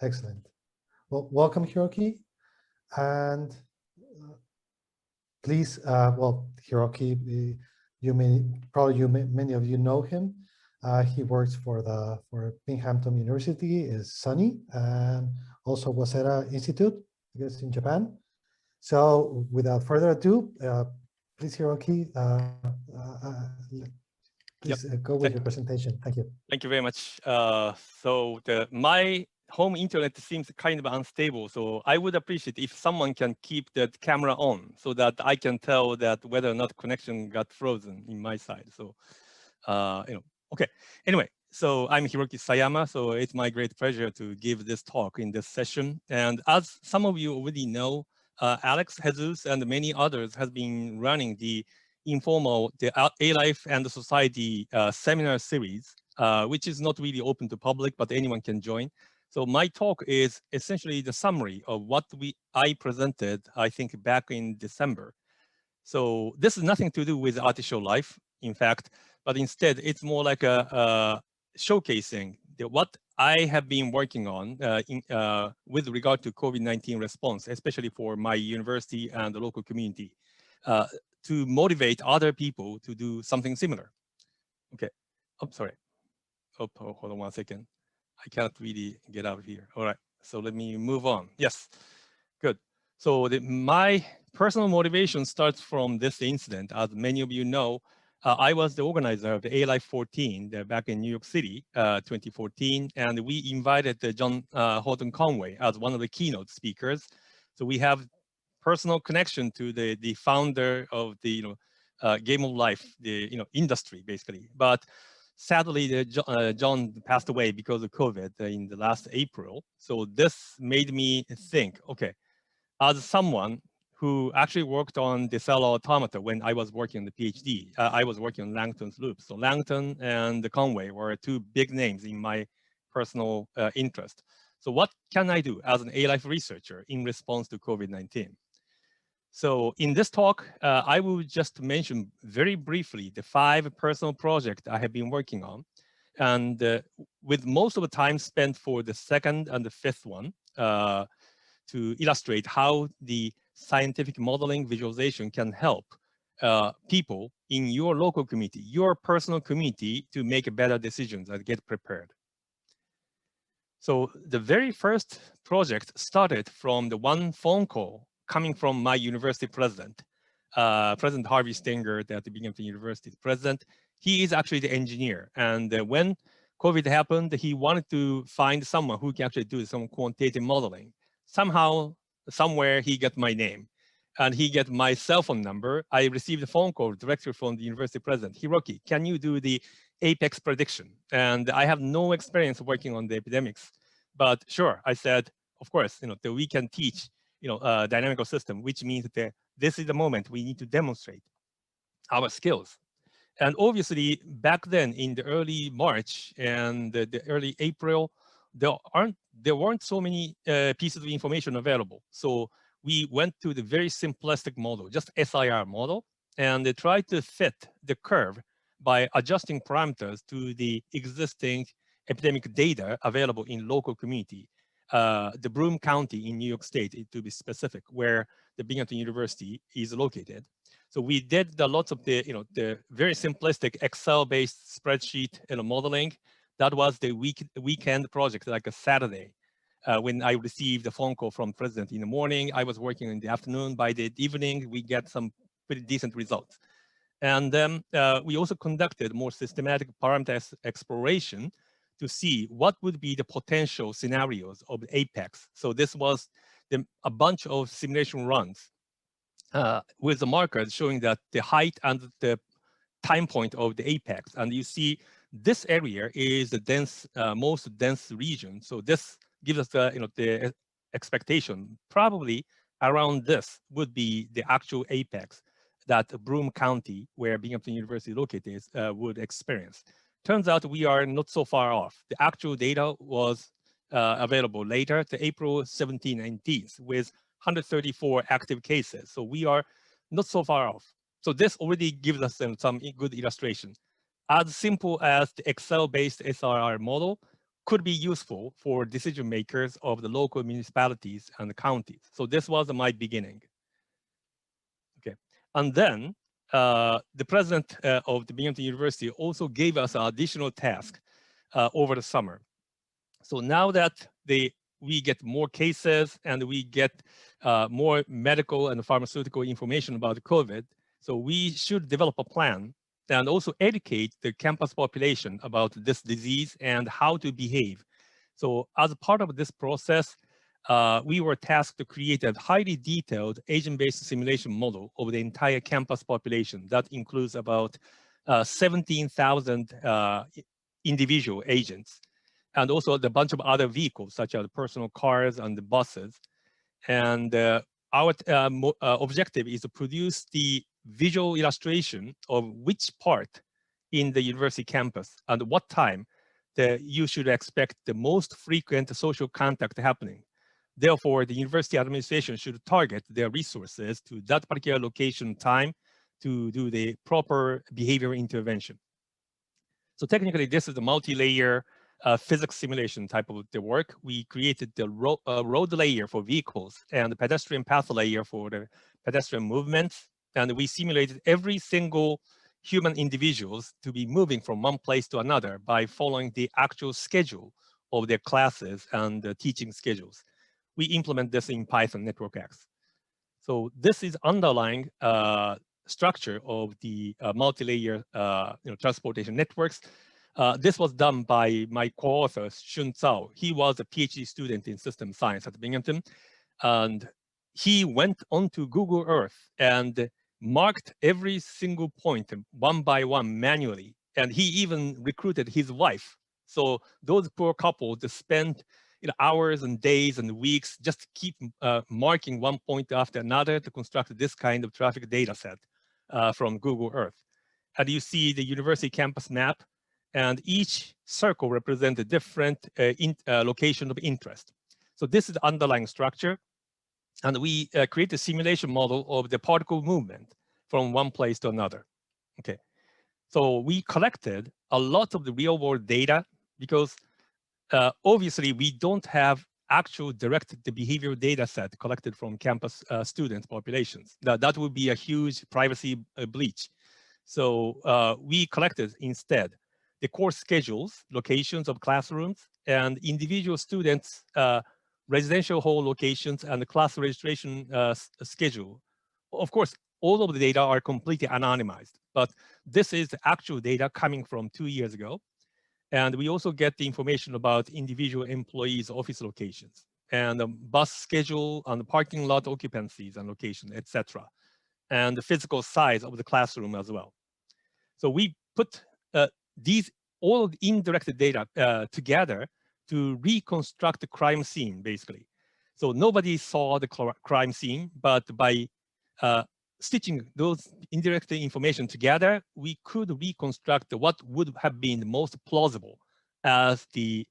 Excellent. Well, welcome, Hiroki. And please, well, Hiroki, many of you know him. He works for Binghamton University, is SUNY, and also Waseda Institute, I guess, in Japan. So without further ado, please, Hiroki, please go with your presentation. Thank you. Thank you very much. My home internet seems kind of unstable, so I would appreciate if someone can keep that camera on so that I can tell that whether or not connection got frozen in my side. So, okay. Anyway, so I'm Hiroki Sayama, so it's my great pleasure to give this talk in this session. And as some of you already know, Alex, Jesus, and many others has been running the informal, the A-Life and the Society seminar series, which is not really open to public, but anyone can join. So my talk is essentially the summary of what I presented, I think, back in December. So this is nothing to do with artificial life, in fact, but instead it's more like a showcasing what I have been working on with regard to COVID-19 response, especially for my university and the local community, to motivate other people to do something similar. Okay, oh, sorry. Oh, hold on 1 second. I can't really get out of here. All right, so let me move on. Yes, good. So my personal motivation starts from this incident. As many of you know, I was the organizer of the A-Life 14 back in New York City, 2014, and we invited John Horton Conway as one of the keynote speakers. So we have personal connection to the founder of the game of life, the industry basically. But sadly, John passed away because of COVID in the last April. So this made me think, okay, as someone who actually worked on the cell automata when I was working on the PhD, I was working on Langton's loop. So Langton and Conway were two big names in my personal interest. So what can I do as an A-Life researcher in response to COVID-19? So in this talk, I will just mention very briefly the 5 personal projects I have been working on. And with most of the time spent for the 2nd and the 5th one to illustrate how the scientific modeling visualization can help people in your local community, your personal community, to make better decisions and get prepared. So the very first project started from the one phone call coming from my university president, President Harvey Stenger at the Binghamton University president. He is actually the engineer. And when COVID happened, he wanted to find someone who can actually do some quantitative modeling. Somehow, somewhere, he got my name. And he got my cell phone number. I received a phone call directly from the university president. Hiroki, can you do the apex prediction? And I have no experience working on the epidemics. But sure, I said, of course, that we can teach dynamical system, which means that this is the moment we need to demonstrate our skills. And obviously, back then in the early March and the early April, there weren't so many pieces of information available. So we went to the very simplistic model, just SIR model, and they tried to fit the curve by adjusting parameters to the existing epidemic data available in local community. The Broome County in New York State, to be specific, where the Binghamton University is located. So we did lots of the very simplistic Excel-based spreadsheet modeling. That was the weekend project, like a Saturday. When I received a phone call from the president in the morning, I was working in the afternoon. By the evening, we get some pretty decent results. And then we also conducted more systematic parameter exploration to see what would be the potential scenarios of the apex. So this was a bunch of simulation runs with the markers showing that the height and the time point of the apex. And you see this area is the dense, most dense region. So this gives us the expectation. Probably around this would be the actual apex that Broome County, where Binghamton University located is, would experience. Turns out we are not so far off. The actual data was available later, to April 17, 19th, with 134 active cases. So we are not so far off. So this already gives us some good illustration. As simple as the Excel-based SRR model could be useful for decision makers of the local municipalities and the counties. So this was my beginning. Okay, and then the president of the Binghamton University also gave us an additional task over the summer. So now that we get more cases and we get more medical and pharmaceutical information about COVID, so we should develop a plan and also educate the campus population about this disease and how to behave. So as a part of this process, we were tasked to create a highly detailed agent-based simulation model of the entire campus population. That includes about 17,000 individual agents, and also a bunch of other vehicles, such as personal cars and the buses. And our objective is to produce the visual illustration of which part in the university campus and what time that you should expect the most frequent social contact happening. Therefore, the university administration should target their resources to that particular location time to do the proper behavioral intervention. So technically, this is a multi-layer physics simulation type of the work. We created the road layer for vehicles and the pedestrian path layer for the pedestrian movements. And we simulated every single human individuals to be moving from one place to another by following the actual schedule of their classes and the teaching schedules. We implement this in Python NetworkX. So this is underlying structure of the multi-layer transportation networks. This was done by my co-author, Shun Zhao. He was a PhD student in system science at Binghamton. And he went onto Google Earth and marked every single point one by one manually. And he even recruited his wife. So those poor couples spent hours and days and weeks just keep marking one point after another to construct this kind of traffic data set from Google Earth. And you see the university campus map, and each circle represents a different location of interest. So this is the underlying structure. And we create a simulation model of the particle movement from one place to another. Okay, so we collected a lot of the real world data because obviously, we don't have actual direct the behavioral data set collected from campus student populations. That would be a huge privacy breach. So we collected instead the course schedules, locations of classrooms, and individual students' residential hall locations and the class registration schedule. Of course, all of the data are completely anonymized, but this is the actual data coming from 2 years ago. And we also get the information about individual employees' office locations and the bus schedule and the parking lot occupancies and location, etc. And the physical size of the classroom as well. So we put all of the indirect data together to reconstruct the crime scene, basically. So nobody saw the crime scene, but by stitching those indirect information together, we could reconstruct what would have been the most plausible as the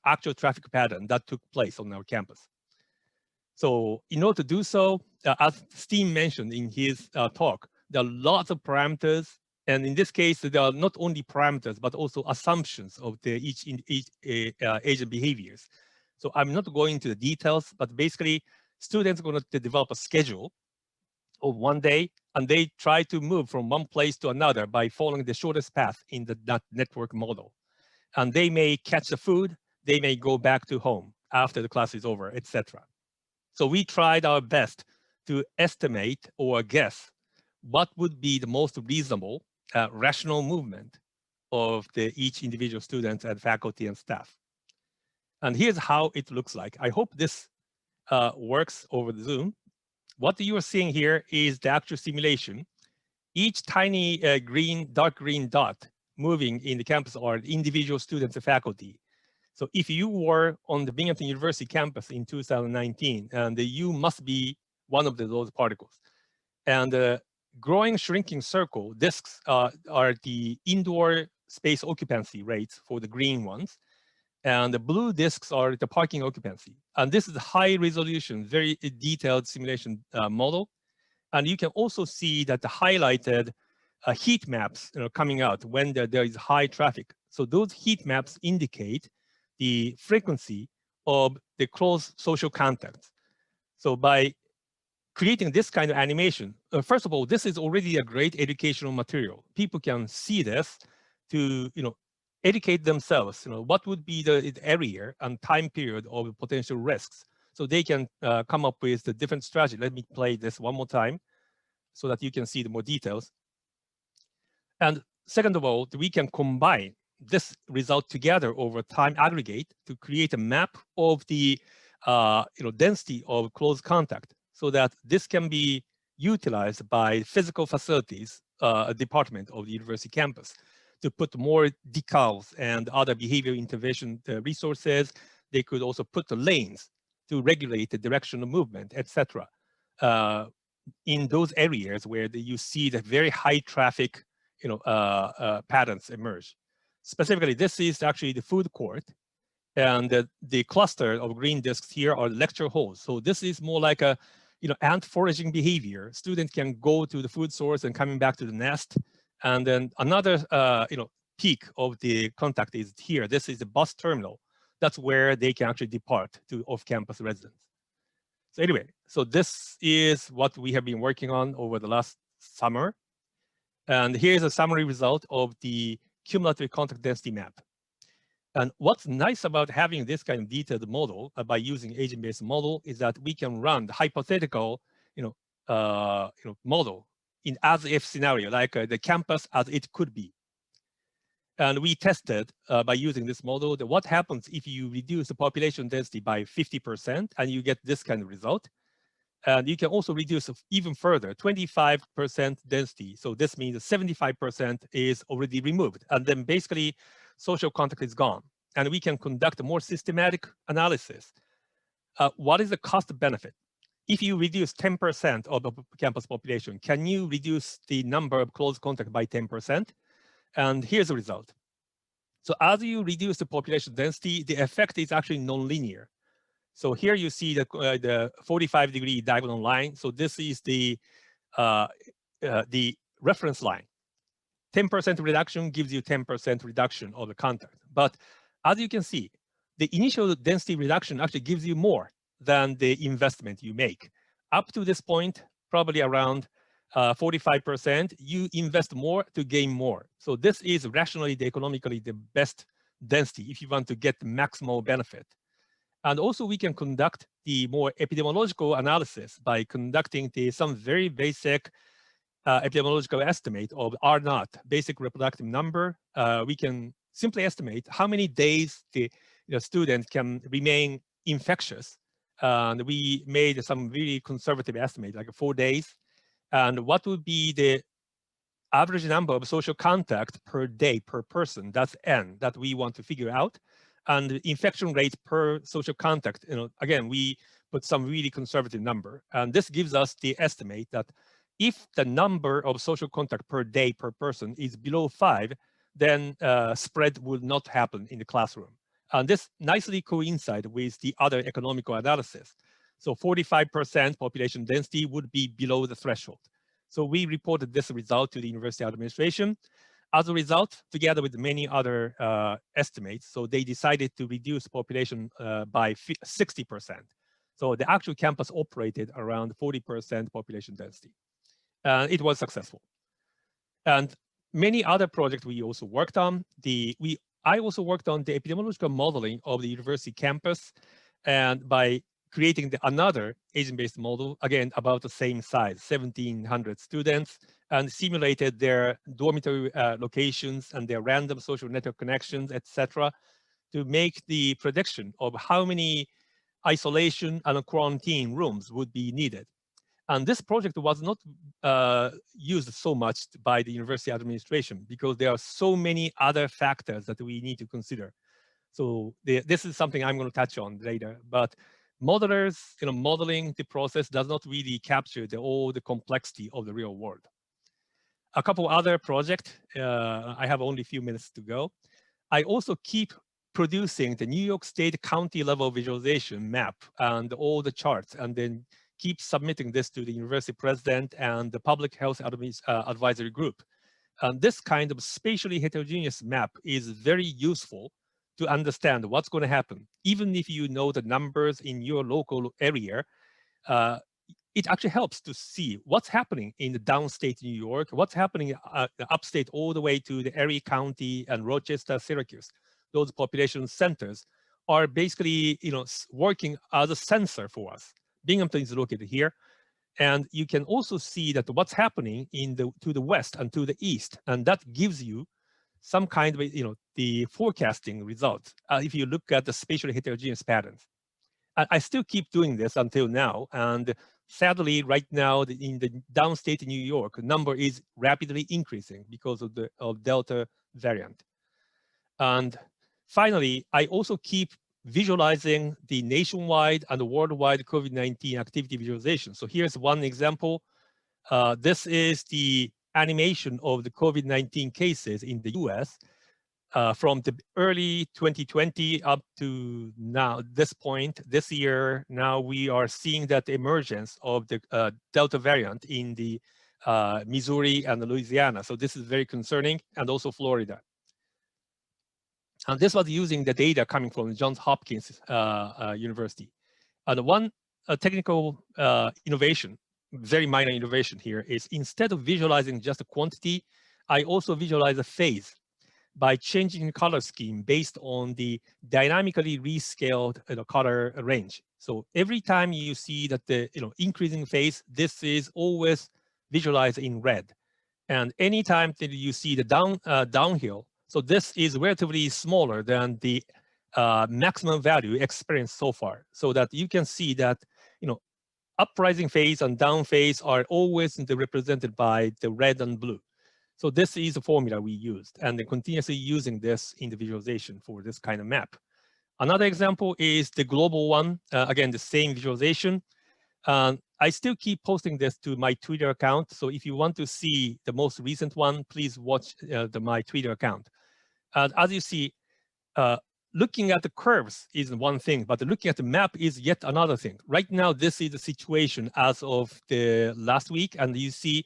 actual traffic pattern that took place on our campus. So in order to do so, as Steen mentioned in his talk, there are lots of parameters. And in this case, there are not only parameters, but also assumptions of each agent behaviors. So I'm not going into the details, but basically, students are going to develop a schedule of one day, and they try to move from one place to another by following the shortest path in that network model. And they may catch the food, they may go back to home after the class is over, etc. So we tried our best to estimate or guess what would be the most reasonable, rational movement of each individual student and faculty and staff. And here's how it looks like. I hope this works over the Zoom. What you are seeing here is the actual simulation. Each tiny dark green dot moving in the campus are individual students and faculty. So if you were on the Binghamton University campus in 2019, and you must be one of those particles. And the growing, shrinking circle disks are the indoor space occupancy rates for the green ones. And the blue disks are the parking occupancy. And this is a high resolution, very detailed simulation model. And you can also see that the highlighted heat maps coming out when there is high traffic. So those heat maps indicate the frequency of the close social contacts. So by creating this kind of animation, first of all, this is already a great educational material. People can see this to, educate themselves. What would be the area and time period of potential risks, so they can come up with the different strategy. Let me play this one more time so that you can see the more details. And second of all, we can combine this result together over time aggregate to create a map of the density of close contact, so that this can be utilized by physical facilities department of the university campus to put more decals and other behavior intervention resources. They could also put the lanes to regulate the direction of movement, etc. In those areas where you see the very high traffic patterns emerge. Specifically, this is actually the food court, and the cluster of green discs here are lecture halls. So this is more like a ant foraging behavior. Students can go to the food source and coming back to the nest. And then another peak of the contact is here. This is the bus terminal. That's where they can actually depart to off-campus residents. So anyway, so this is what we have been working on over the last summer. And here's a summary result of the cumulative contact density map. And what's nice about having this kind of detailed model by using agent-based model is that we can run the hypothetical, model in as-if scenario, like the campus as it could be. And we tested by using this model that what happens if you reduce the population density by 50% and you get this kind of result. And you can also reduce even further, 25% density. So this means 75% is already removed. And then basically social contact is gone. And we can conduct a more systematic analysis. What is the cost benefit? If you reduce 10% of the campus population, can you reduce the number of close contact by 10%? And here's the result. So as you reduce the population density, the effect is actually nonlinear. So here you see the 45-degree diagonal line. So this is the reference line. 10% reduction gives you 10% reduction of the contact. But as you can see, the initial density reduction actually gives you more than the investment you make. Up to this point, probably around 45%, you invest more to gain more. So this is rationally, economically, the best density if you want to get the maximal benefit. And also we can conduct the more epidemiological analysis by conducting some very basic epidemiological estimate of R0, basic reproductive number. We can simply estimate how many days the student can remain infectious. And we made some really conservative estimate, like 4 days. And what would be the average number of social contact per day per person? That's N that we want to figure out. And the infection rate per social contact, again, we put some really conservative number. And this gives us the estimate that if the number of social contact per day per person is below 5, then spread will not happen in the classroom. And this nicely coincides with the other economical analysis. So 45% population density would be below the threshold. So we reported this result to the university administration. As a result, together with many other estimates, so they decided to reduce population by 60%. So the actual campus operated around 40% population density. It was successful. And many other projects we also worked on. I also worked on the epidemiological modeling of the university campus, and by creating another agent-based model, again, about the same size, 1,700 students, and simulated their dormitory locations and their random social network connections, etc., to make the prediction of how many isolation and quarantine rooms would be needed. And this project was not used so much by the university administration because there are so many other factors that we need to consider. So this is something I'm going to touch on later. But modelers, modeling the process does not really capture all the complexity of the real world. A couple other projects. I have only a few minutes to go. I also keep producing the New York State county level visualization map and all the charts, and then keep submitting this to the university president and the public health advisory group. And this kind of spatially heterogeneous map is very useful to understand what's going to happen. Even if you know the numbers in your local area, it actually helps to see what's happening in the downstate New York, what's happening upstate all the way to the Erie County and Rochester, Syracuse. Those population centers are basically, working as a sensor for us. Binghamton is located here. And you can also see that what's happening to the west and to the east, and that gives you some kind of, the forecasting results if you look at the spatially heterogeneous patterns. I still keep doing this until now, and sadly, right now in the downstate New York, number is rapidly increasing because of the Delta variant. And finally, I also keep visualizing the nationwide and worldwide COVID-19 activity visualization. So here's one example. This is the animation of the COVID-19 cases in the US from the early 2020 up to now, this point, this year. Now we are seeing that emergence of the Delta variant in the Missouri and Louisiana. So this is very concerning, and also Florida. And this was using the data coming from Johns Hopkins University. And one technical innovation, very minor innovation here, is instead of visualizing just a quantity, I also visualize a phase by changing the color scheme based on the dynamically rescaled color range. So every time you see that the increasing phase, this is always visualized in red. And anytime that you see the downhill, so this is relatively smaller than the maximum value experienced so far, so that you can see that uprising phase and down phase are always represented by the red and blue. So this is the formula we used, and then continuously using this in the visualization for this kind of map. Another example is the global one. Again, the same visualization. I still keep posting this to my Twitter account. So if you want to see the most recent one, please watch my Twitter account. As you see, looking at the curves is one thing, but looking at the map is yet another thing. Right now, this is the situation as of the last week, and you see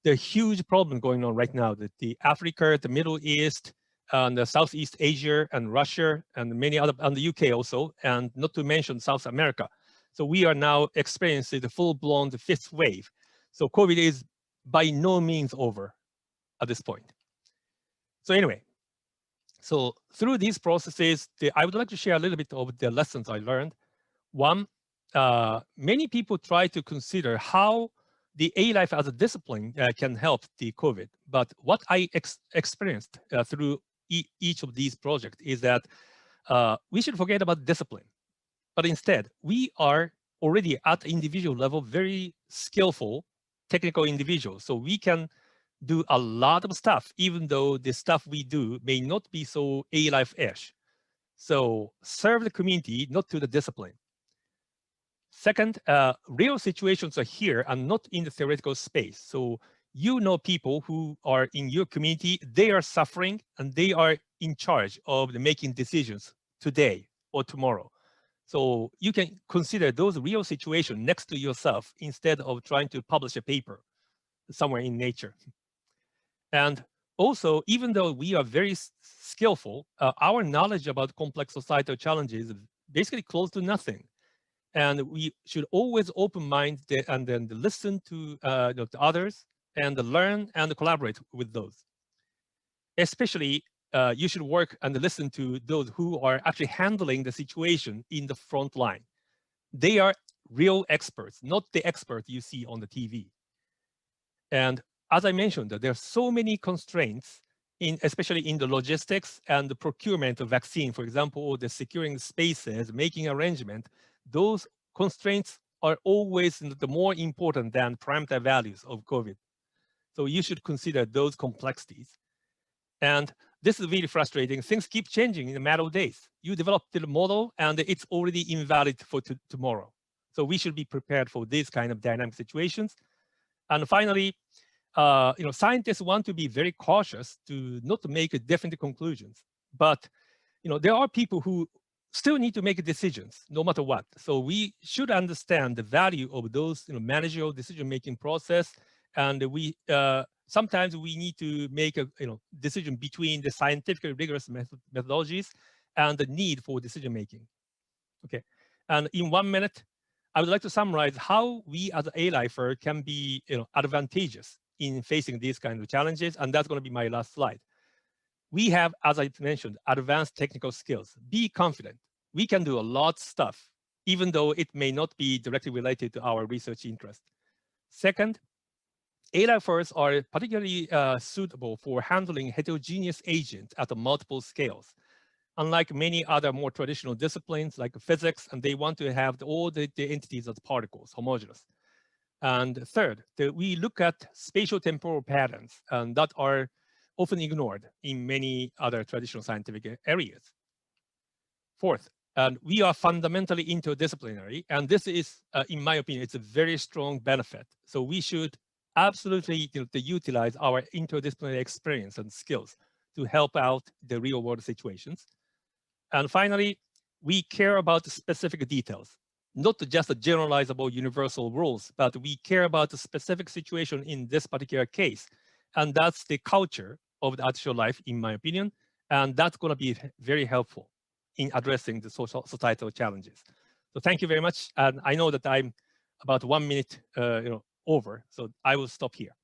the huge problem going on right now that the Africa, the Middle East, and the Southeast Asia, and Russia, and many other, and the UK also, and not to mention South America. So we are now experiencing the full-blown fifth wave. So COVID is by no means over at this point. So anyway, so through these processes, I would like to share a little bit of the lessons I learned. One, many people try to consider how the A-Life as a discipline can help the COVID. But what I experienced through each of these projects is that we should forget about discipline. But instead, we are already at individual level very skillful technical individuals. So we can do a lot of stuff, even though the stuff we do may not be so A-Life-ish. So serve the community, not to the discipline. Second, real situations are here and not in the theoretical space. So people who are in your community, they are suffering and they are in charge of making decisions today or tomorrow. So you can consider those real situations next to yourself instead of trying to publish a paper somewhere in nature. And also, even though we are very skillful, our knowledge about complex societal challenges is basically close to nothing. And we should always open mind and then listen to others and learn and collaborate with those. Especially, you should work and listen to those who are actually handling the situation in the front line. They are real experts, not the expert you see on the TV. And as I mentioned, there are so many constraints, especially in the logistics and the procurement of vaccine, for example, or the securing spaces, making arrangement. Those constraints are always the more important than parameter values of COVID. So you should consider those complexities. And this is really frustrating. Things keep changing in a matter of days. You developed the model and it's already invalid for tomorrow. So we should be prepared for these kind of dynamic situations. And finally, scientists want to be very cautious to not make definite conclusions. But there are people who still need to make decisions no matter what. So we should understand the value of those managerial decision-making process. And we sometimes we need to make a decision between the scientifically rigorous methodologies and the need for decision making. Okay, and in 1 minute, I would like to summarize how we as a lifer can be advantageous in facing these kinds of challenges, and that's going to be my last slide. We have, as I mentioned, advanced technical skills. Be confident. We can do a lot of stuff, even though it may not be directly related to our research interest. Second, A-lifers are particularly suitable for handling heterogeneous agents at multiple scales. Unlike many other more traditional disciplines like physics, and they want to have all the entities as particles, homogeneous. And third, we look at spatial temporal patterns that are often ignored in many other traditional scientific areas. Fourth, and we are fundamentally interdisciplinary, and this is, in my opinion, it's a very strong benefit. So we should absolutely utilize our interdisciplinary experience and skills to help out the real world situations. And finally, we care about the specific details, not just the generalizable universal rules, but we care about the specific situation in this particular case. And that's the culture of the artificial life, in my opinion. And that's going to be very helpful in addressing the societal challenges. So thank you very much. And I know that I'm about 1 minute over, so I will stop here.